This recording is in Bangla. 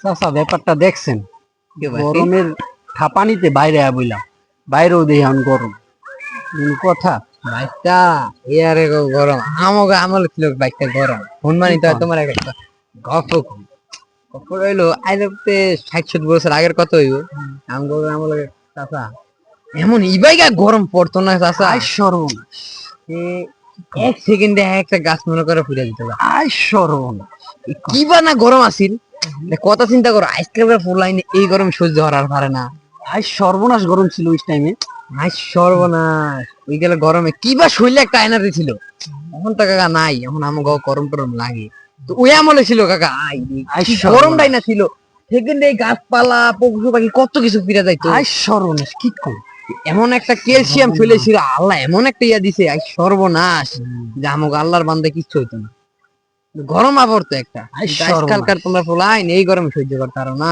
চাচা ব্যাপারটা দেখছেন, কি ভাই? গরমের থাপানিতে বাইরে বইলাম, বাইরেও দেখি এখন গরম। কথা বাইকটা ইয়ারে গরম আমগো আমল ছিল বাইকটা গরম ফোন মানি তো তোমার একটা গপ গপ হইলো আইলতে 60-70 বছর আগের কথা হইব আমগো আমল চাচা এমন ইবাইগা গরম পড়তো না চাচা আই সর্বনাশ, এ এক সেকেন্ডে একটা গাছ মনে করে ফুলে দিত আই সর্বনাশ, কি বা না গরম আসিল কথা চিন্তা করো আইসক্রিমের ফুলাইনে এই গরম সহ্য হওয়ার পারে না আই সর্বনাশ গরম ছিল ওই টাইমে। আই সর্বনাশ ওই গেলে গরমে কি বা শরীরে একটা এনার্জি ছিল এখন তো কাকা নাই এখন আমাকে গরম টরম লাগে তো ওই আমলে ছিল কাকা আই কি সর্বনাশ। গরমটাই না ছিল সেকেন্ডে গাছপালা পশু পাখি কত কিছু ফিরে যাইতো আই সর্বনাশ কি কই, এমন একটা ক্যালসিয়াম চলে ছিল আল্লাহ এমন একটা ইয়া দিছে আই সর্বনাশ যে আমাকে আল্লাহর বান্দা কিচ্ছু হইতো না গরম আবর্ত একটা আই সর্বনাশ। আজকালকার তোমরা ফুলাইন এই গরমে সহ্য করতে পারো না